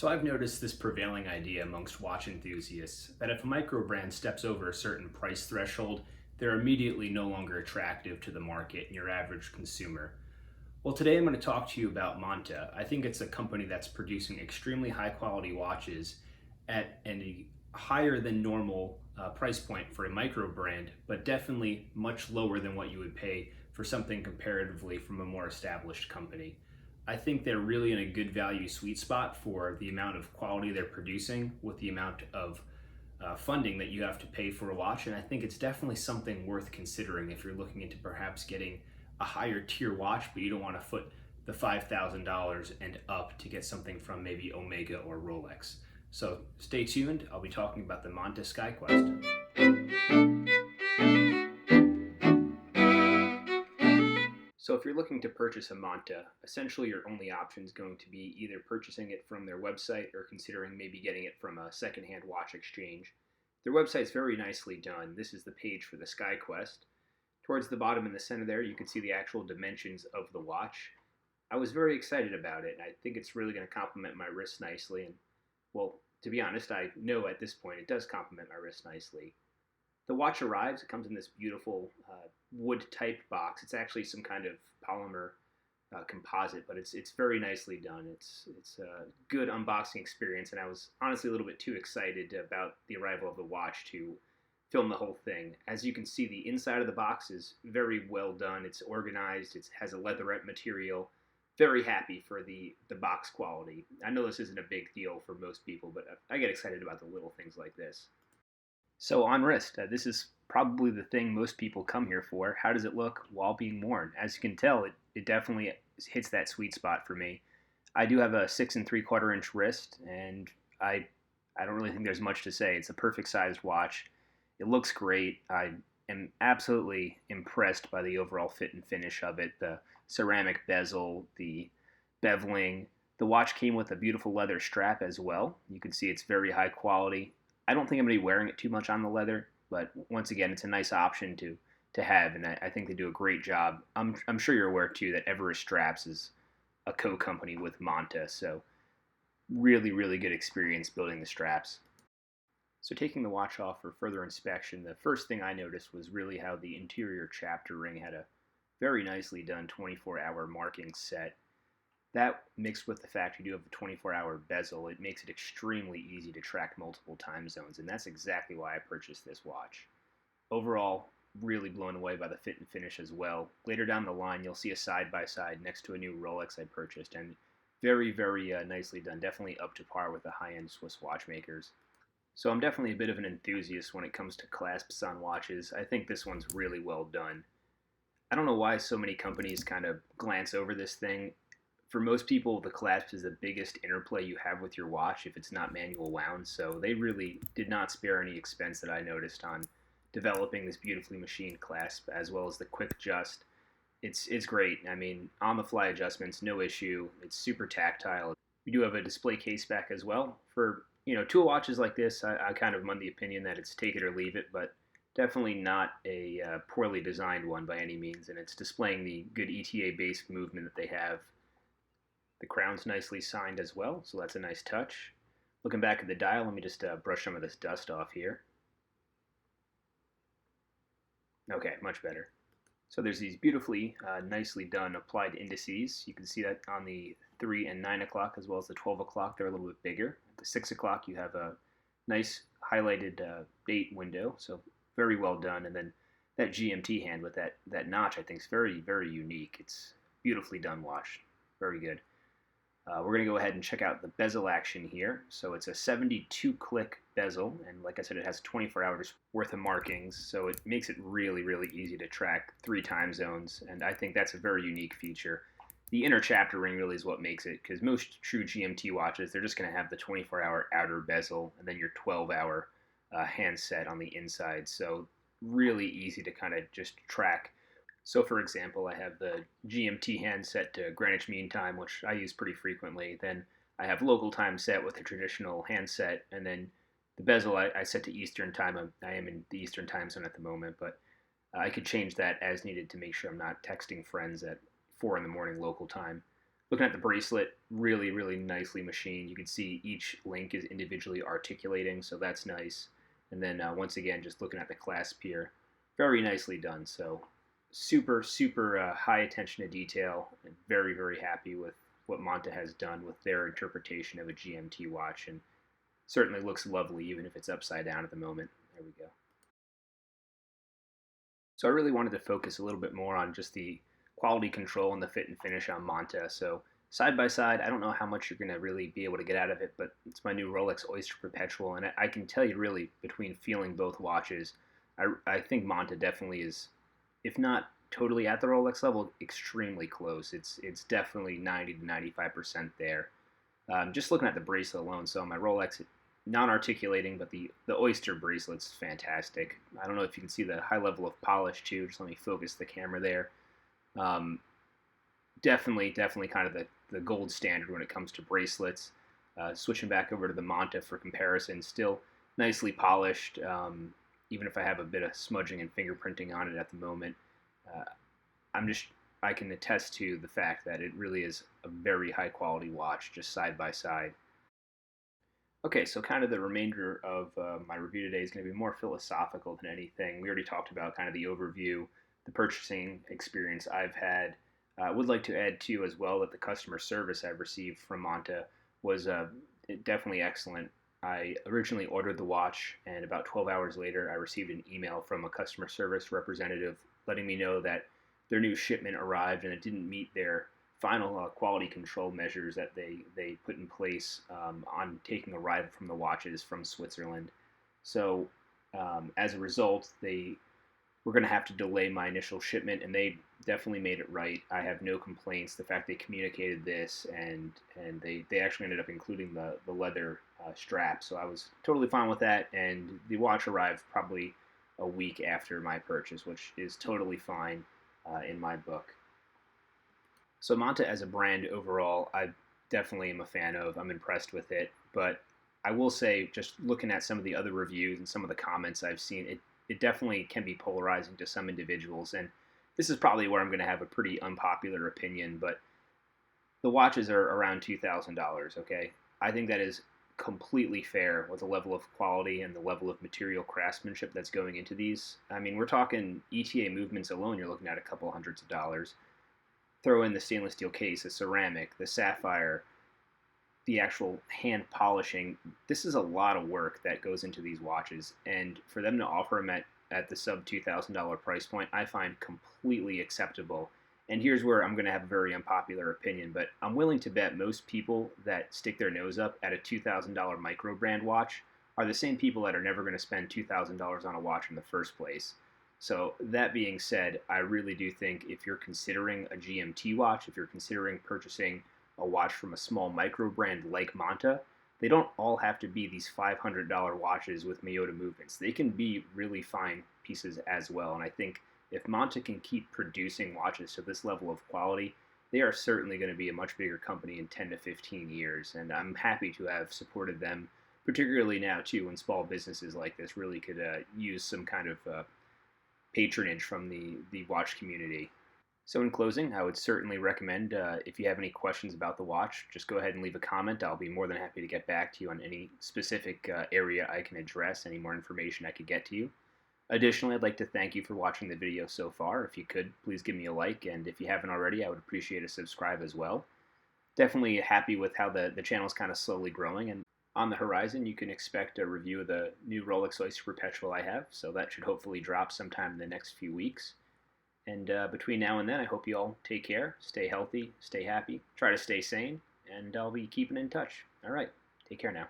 So I've noticed this prevailing idea amongst watch enthusiasts that if a microbrand steps over a certain price threshold, they're immediately no longer attractive to the market and your average consumer. Well, today I'm going to talk to you about Monta. I think it's a company that's producing extremely high quality watches at a higher than normal price point for a micro brand, but definitely much lower than what you would pay for something comparatively from a more established company. I think they're really in a good value sweet spot for the amount of quality they're producing with the amount of funding that you have to pay for a watch. And I think it's definitely something worth considering if you're looking into perhaps getting a higher tier watch, but you don't want to foot the $5,000 and up to get something from maybe Omega or Rolex. So stay tuned. I'll be talking about the Monta Skyquest. So if you're looking to purchase a Monta, essentially your only option is going to be either purchasing it from their website or considering maybe getting it from a secondhand watch exchange. Their website's very nicely done. This is the page for the Skyquest. Towards the bottom in the center there, you can see the actual dimensions of the watch. I was very excited about it, and I think it's really going to complement my wrist nicely. And, well, to be honest, I know at this point it does complement my wrist nicely. The watch arrives. It comes in this beautiful wood-type box. It's actually some kind of polymer composite, but it's very nicely done. It's a good unboxing experience, and I was honestly a little bit too excited about the arrival of the watch to film the whole thing. As you can see, the inside of the box is very well done. It's organized. It has a leatherette material. Very happy for the box quality. I know this isn't a big deal for most people, but I get excited about the little things like this. So on wrist, this is probably the thing most people come here for. How does it look while being worn? As you can tell, it definitely hits that sweet spot for me. I do have a 6 3/4 inch wrist, and I don't really think there's much to say. It's a perfect sized watch. It looks great. I am absolutely impressed by the overall fit and finish of it. The ceramic bezel, the beveling. The watch came with a beautiful leather strap as well. You can see it's very high quality. I don't think I'm going to be wearing it too much on the leather, but once again, it's a nice option to have, and I think they do a great job. I'm sure you're aware too that Everest Straps is a co-company with Monta, so really really good experience building the straps. So taking the watch off for further inspection, the first thing I noticed was really how the interior chapter ring had a very nicely done 24-hour marking set. That, mixed with the fact you do have a 24-hour bezel, it makes it extremely easy to track multiple time zones, and that's exactly why I purchased this watch. Overall, really blown away by the fit and finish as well. Later down the line, you'll see a side-by-side next to a new Rolex I purchased, and very, very nicely done. Definitely up to par with the high-end Swiss watchmakers. So I'm definitely a bit of an enthusiast when it comes to clasps on watches. I think this one's really well done. I don't know why so many companies kind of glance over this thing. For most people, the clasp is the biggest interplay you have with your watch if it's not manual wound, so they really did not spare any expense that I noticed on developing this beautifully machined clasp, as well as the quick adjust. It's great. I mean, on-the-fly adjustments, no issue. It's super tactile. We do have a display case back as well. For, tool watches like this, I kind of am on the opinion that it's take it or leave it, but definitely not a poorly designed one by any means, and it's displaying the good ETA-based movement that they have. The crown's nicely signed as well, so that's a nice touch. Looking back at the dial, let me just brush some of this dust off here. Okay, much better. So there's these beautifully, nicely done applied indices. You can see that on the 3 and 9 o'clock as well as the 12 o'clock. They're a little bit bigger. At the 6 o'clock, you have a nice highlighted date window, so very well done. And then that GMT hand with that notch, I think, is very, very unique. It's beautifully done watch. Very good. We're going to go ahead and check out the bezel action here. So it's a 72-click bezel, and like I said, it has 24 hours worth of markings, so it makes it really, really easy to track 3 time zones, and I think that's a very unique feature. The inner chapter ring really is what makes it, because most true GMT watches, they're just going to have the 24-hour outer bezel and then your 12-hour handset on the inside, so really easy to kind of just track. So for example, I have the GMT hand set to Greenwich Mean Time, which I use pretty frequently. Then I have local time set with the traditional handset, and then the bezel I set to Eastern Time. I am in the Eastern Time zone at the moment, but I could change that as needed to make sure I'm not texting friends at 4 in the morning local time. Looking at the bracelet, really, really nicely machined. You can see each link is individually articulating, so that's nice. And then once again, just looking at the clasp here, very nicely done. So super, super high attention to detail, and very, very happy with what Monta has done with their interpretation of a GMT watch, and certainly looks lovely even if it's upside down at the moment. There we go. So I really wanted to focus a little bit more on just the quality control and the fit and finish on Monta. So side by side, I don't know how much you're going to really be able to get out of it, but it's my new Rolex Oyster Perpetual, and I can tell you really between feeling both watches, I think Monta definitely is, if not totally at the Rolex level, extremely close. It's definitely 90 to 95% there. Just looking at the bracelet alone, so my Rolex non-articulating, but the Oyster bracelet's fantastic. I don't know if you can see the high level of polish too. Just let me focus the camera there. Um, definitely kind of the gold standard when it comes to bracelets. Switching back over to the Monta for comparison, still nicely polished, even if I have a bit of smudging and fingerprinting on it at the moment. Uh, I can attest to the fact that it really is a very high quality watch, just side by side. Okay, so kind of the remainder of my review today is going to be more philosophical than anything. We already talked about kind of the overview, the purchasing experience I've had. I would like to add too as well that the customer service I've received from Monta was definitely excellent. I originally ordered the watch, and about 12 hours later, I received an email from a customer service representative letting me know that their new shipment arrived and it didn't meet their final quality control measures that they put in place on taking arrival from the watches from Switzerland. So as a result, they were going to have to delay my initial shipment, and they definitely made it right. I have no complaints. The fact they communicated this, and they actually ended up including the leather strap, so I was totally fine with that. And the watch arrived probably a week after my purchase, which is totally fine in my book. So Monta as a brand overall, I definitely am a fan of. I'm impressed with it, but I will say, just looking at some of the other reviews and some of the comments I've seen, it definitely can be polarizing to some individuals. And this is probably where I'm going to have a pretty unpopular opinion, but the watches are around $2,000. Okay, I think that is completely fair with the level of quality and the level of material craftsmanship that's going into these. I mean, we're talking ETA movements alone. You're looking at a couple hundreds of dollars. Throw in the stainless steel case, the ceramic, the sapphire, the actual hand polishing. This is a lot of work that goes into these watches, and for them to offer them at the sub $2,000 price point, I find completely acceptable. And here's where I'm going to have a very unpopular opinion, but I'm willing to bet most people that stick their nose up at a $2,000 Microbrand watch are the same people that are never going to spend $2,000 on a watch in the first place. So that being said, I really do think if you're considering a GMT watch, if you're considering purchasing a watch from a small micro brand like Monta, they don't all have to be these $500 watches with Miyota movements. They can be really fine pieces as well. And I think if Monta can keep producing watches to this level of quality, they are certainly going to be a much bigger company in 10 to 15 years. And I'm happy to have supported them, particularly now too, when small businesses like this really could use some kind of patronage from the watch community. So in closing, I would certainly recommend if you have any questions about the watch, just go ahead and leave a comment. I'll be more than happy to get back to you on any specific area I can address, any more information I could get to you. Additionally, I'd like to thank you for watching the video so far. If you could, please give me a like, and if you haven't already, I would appreciate a subscribe as well. Definitely happy with how the channel is kind of slowly growing, and on the horizon, you can expect a review of the new Rolex Oyster Perpetual I have, so that should hopefully drop sometime in the next few weeks. And between now and then, I hope you all take care, stay healthy, stay happy, try to stay sane, and I'll be keeping in touch. All right, take care now.